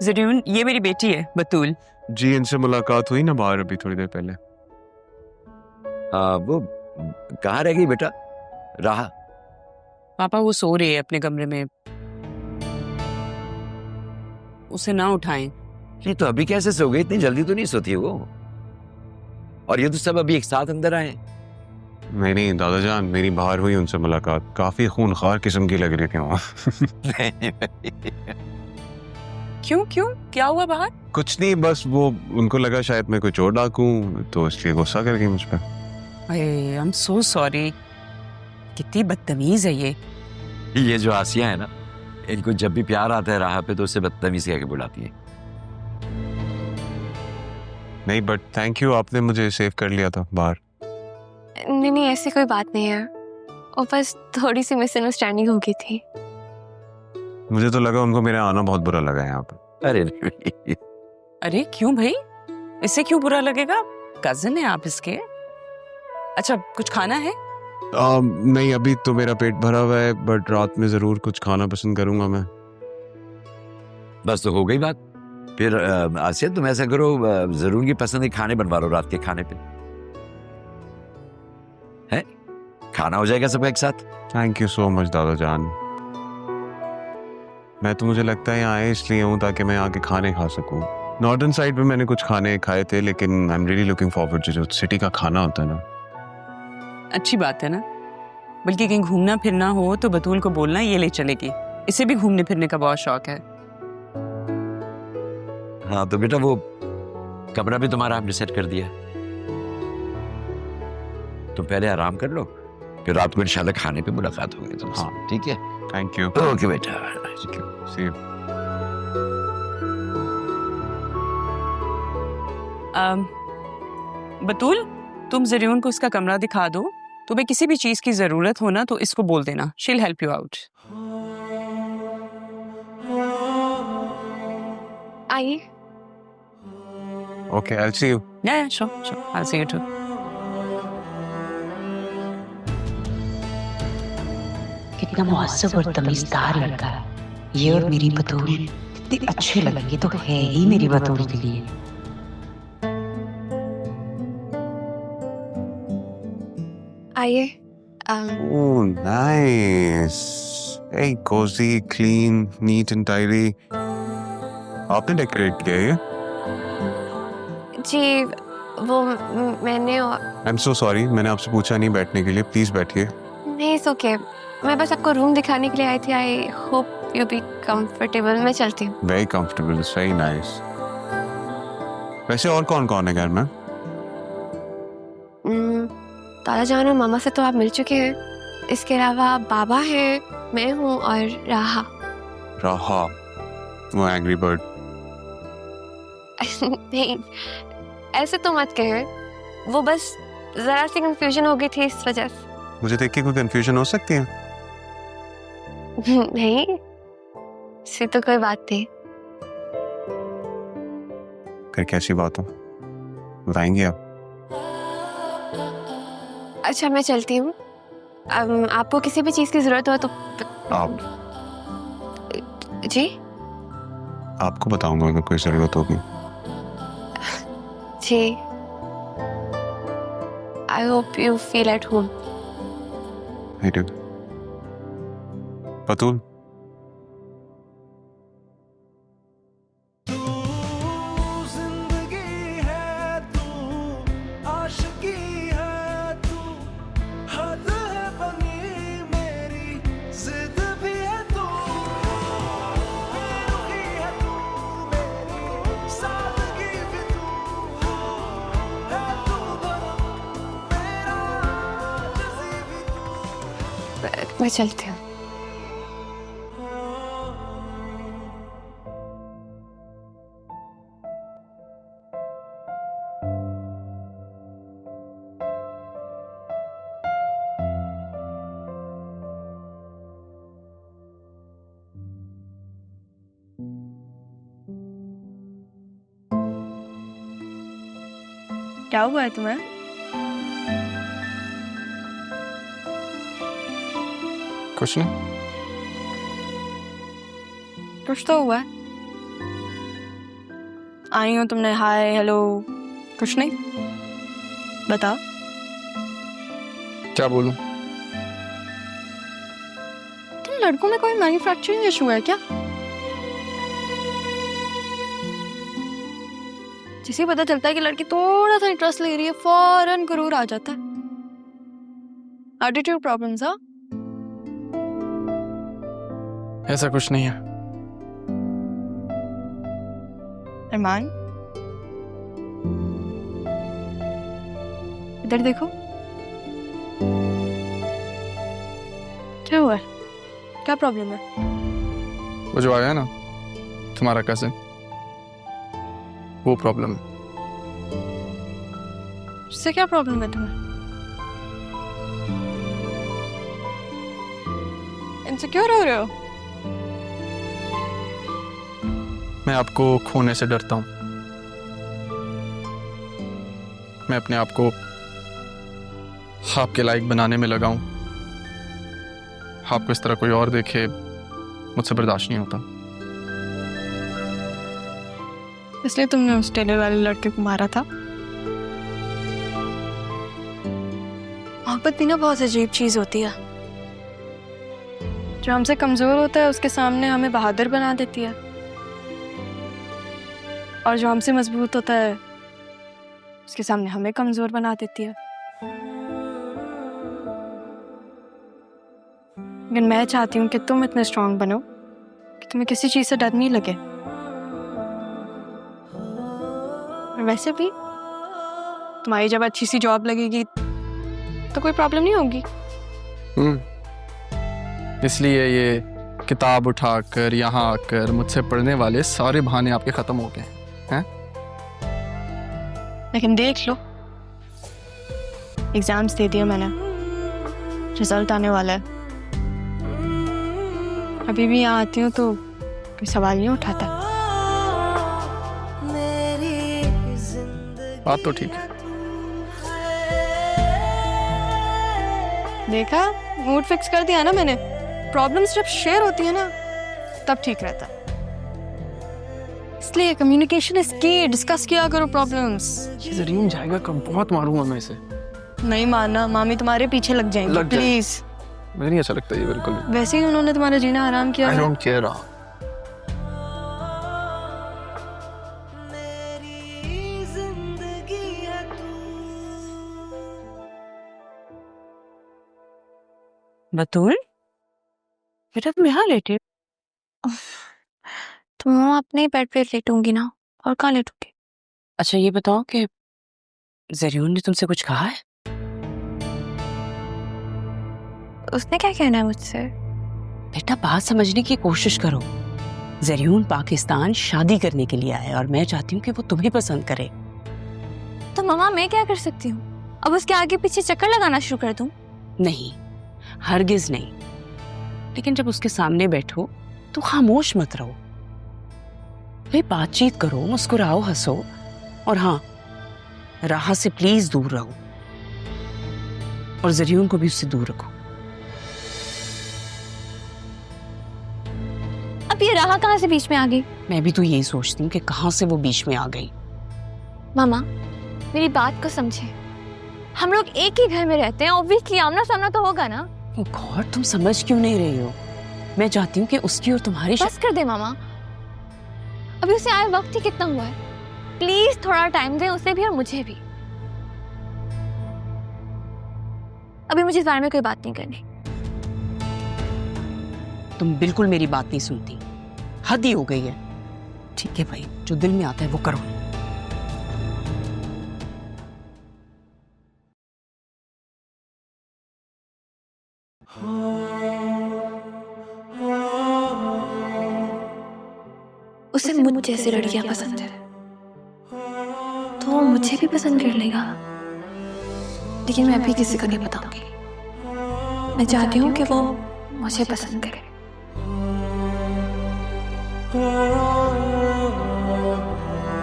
ज़रीन, ये मेरी बेटी है बतूल। जी, इनसे मुलाकात हुई ना बाहर अभी थोड़ी देर पहले। हाँ, वो कहाँ रह गई बेटा? राहा? पापा वो सो रही है अपने कमरे में, उसे ना उठाएं। नहीं तो अभी कैसे सो गई? इतनी जल्दी तो नहीं सोती है वो। और ये तो सब अभी एक साथ अंदर आए। नहीं दादाजान, मेरी बाहर हुई उनसे मुलाकात, काफी खूनखार किस्म की लग रही थी वो। क्यों क्यों क्या हुआ बाहर? कुछ नहीं, बस वो उनको लगा शायद मैं कोई चोर डाकू, तो इसलिए गुस्सा कर गई मुझ पर। I am so sorry. कितनी बदतमीज है ये जो आसिया है ना, इनको जब भी प्यार आता है राह पे तो उसे बदतमीज कह के बुलाती है। नहीं बट थैंक यू, आपने मुझे सेव कर लिया था बाहर। नहीं ऐसी कोई बात नहीं है, और बस थोड़ी सी मिसअंडरस्टैंडिंग हो गई थी। मुझे तो लगा उनको मेरा आना बहुत बुरा लगा यहाँ पर। अरे क्यों भाई, इससे क्यों बुरा लगेगा? कजिन है आप इसके। अच्छा कुछ खाना है? नहीं अभी तो मेरा पेट भरा हुआ है, बट रात में जरूर कुछ खाना पसंद करूंगा मैं। बस तो हो गई बात। फिर आसिया तुम ऐसा करो, जरूर की पसंद के खाने बनवा लो रात के खाने पे। है खाना हो जाएगा सबका एक साथ। थैंक यू सो मच दादाजान। मैं तो मुझे लगता है यहाँ आए इसलिए हूँ ताकि मैं आके खाने खा सकूँ। नॉर्दर्न साइड पे मैंने कुछ खाने खाए थे, लेकिन I am really looking forward जो सिटी का खाना होता है ना। अच्छी बात है ना, बल्कि कहीं घूमना फिरना हो तो बतूल को बोलना ये ले चलेगी, इसे भी घूमने फिरने का बहुत शौक है। हाँ तो बेटा वो कमरा भी तुम्हारा हमने सेट कर दिया। तुम पहले आराम कर लो, फिर रात को इंशाल्लाह खाने पे मुलाकात होगी तुमसे। हाँ ठीक है, थैंक यू। ओके बेटा, सी यू। बतूल, तुम ज़रीन को उसका कमरा दिखा दो। तुम्हें किसी भी चीज की जरूरत हो ना तो इसको बोल देना, शील हेल्प यू आउट। आइए। Okay, I will see you. Yeah sure sure, I will see you too. कितना मुहस्सब और तमीज़दार लड़का है ये, और मेरी बतूल कितनी अच्छे लगेंगे तो है ही मेरी बतूल के लिए। आइए। Oh, nice. Hey, cozy, clean, neat and tidy. आपने डेकोरेट किया है ये? जी वो मैंने I'm so sorry, मैंने आपसे पूछा नहीं बैठने के लिए, प्लीज बैठिए। नहीं, इट्स ओके। मैं बस आपको रूम दिखाने के लिए आई थी। आई होप यू बी कंफर्टेबल। मैं चलती हूँ। Very comfortable, it's very nice. वैसे और कौन कौन है घर में? दादा जान और मामा से तो आप मिल चुके हैं, इसके अलावा बाबा है, मैं हूँ और राहा। राहा, वो एंग्री बर्ड। नहीं ऐसे तो मत कहे, वो बस जरा सी कंफ्यूजन हो गई थी इस वजह से। मुझे देख के कोई कंफ्यूजन हो सकती है? नहीं इससे तो कोई बात नहीं। फिर कैसी बात हो, बताएंगे आप? अच्छा मैं चलती हूँ। आपको किसी भी चीज की जरूरत हो तो आप जी आपको बताऊंगा अगर कोई जरूरत होगी। जी। I hope you feel at home. I do. Batool, मैं चलती हूँ। क्या हुआ है तुम्हें? कुछ नहीं। कुछ तो हुआ है। आई हो तुमने, हाय हेलो कुछ नहीं? बताओ। क्या बोलूं? तुम लड़कों में कोई मैन्युफैक्चरिंग इशू है क्या? जिसे पता चलता है कि लड़की थोड़ा सा इंटरेस्ट ले रही है, फौरन गुरूर आ जाता है। Attitude problems? हाँ, ऐसा कुछ नहीं है। अरमान, इधर देखो। क्या हुआ है? क्या प्रॉब्लम है? वो जो आया है ना, तुम्हारा कजिन, वो प्रॉब्लम है। उससे क्या प्रॉब्लम है तुम्हें? इनसिक्योर हो रहे हो? मैं आपको खोने से डरता हूं। मैं अपने आप को आपके लायक बनाने में लगा हूं। आपको इस तरह कोई और देखे, मुझसे बर्दाश्त नहीं होता। इसलिए तुमने उस टेलर वाले लड़के को मारा था? मोहब्बत भी ना बहुत अजीब चीज होती है। जो हमसे कमजोर होता है उसके सामने हमें बहादुर बना देती है, और जो हमसे मजबूत होता है उसके सामने हमें कमजोर बना देती है। लेकिन मैं चाहती हूँ कि तुम इतने स्ट्रांग बनो कि तुम्हें किसी चीज से डर नहीं लगे। और वैसे भी तुम्हारी जब अच्छी सी जॉब लगेगी तो कोई प्रॉब्लम नहीं होगी। इसलिए ये किताब उठाकर यहाँ आकर मुझसे पढ़ने वाले सारे बहाने आपके खत्म हो गए हैं। लेकिन देख लो, एग्जाम्स दे दिए मैंने, रिजल्ट आने वाला है। अभी भी यहाँ आती हूँ तो कोई सवाल नहीं उठाता। बात तो ठीक है। देखा, मूड फिक्स कर दिया ना मैंने। प्रॉब्लम्स जब शेयर होती है ना तब ठीक रहता है। इसलिए कम्युनिकेशन इज की। डिस्कस किया करो प्रॉब्लम्स। जरीन जाएगा कब? बहुत मारूंगा मैं इसे। नहीं मानना, मामी तुम्हारे पीछे लग जाएंगी। लग जाए। प्लीज। मुझे नहीं अच्छा लगता ये बिल्कुल भी। वैसे ही उन्होंने तुम्हारा जीना हराम किया। I don't care। बतूल, बेटा तुम यहाँ लेटे? तो मम्मा अपने बेड पे लेटूंगी ना, और कहाँ लेटूंगी? अच्छा ये बताओ कि जरीन ने तुमसे कुछ कहा है? उसने क्या कहना है मुझसे? बेटा बात समझने की कोशिश करो। जरीन पाकिस्तान शादी करने के लिए आया है और मैं चाहती हूँ कि वो तुम्हें पसंद करे। तो मम्मा मैं क्या कर सकती हूँ? अब उसके आगे पीछे चक्कर लगाना शुरू कर दूँ? नहीं, हरगिज नहीं। लेकिन जब उसके सामने बैठो तो खामोश मत रहो। भाई बातचीत करो, मुस्कुराओ, हंसो, और हाँ, राह से प्लीज दूर रहो, और जरीन को भी उससे दूर रखो। अब ये राह कहाँ से बीच में आ गई? मैं भी तो यही सोचती हूँ कि कहाँ से वो बीच में आ गई। मामा मेरी बात को समझे। हम लोग एक ही घर में रहते हैं, ऑब्वियसली आमना सामना तो होगा ना। ओ गॉड, तुम समझ क्यों नहीं रही हो? मैं चाहती हूँ कि उसकी और तुम्हारी बस कर दे मामा, अभी उसे आए वक्त ही कितना हुआ है। प्लीज थोड़ा टाइम दे उसे भी और मुझे भी। अभी मुझे इस बारे में कोई बात नहीं करनी। तुम बिल्कुल मेरी बात नहीं सुनती। हद ही हो गई है। ठीक है भाई, जो दिल में आता है वो करो। उसे मुझ जैसी लड़कियां पसंद है तो वो मुझे भी पसंद कर लेगा, लेकिन मैं अभी किसी को नहीं बताऊंगी। मैं चाहती हूँ कि वो मुझे पसंद करे।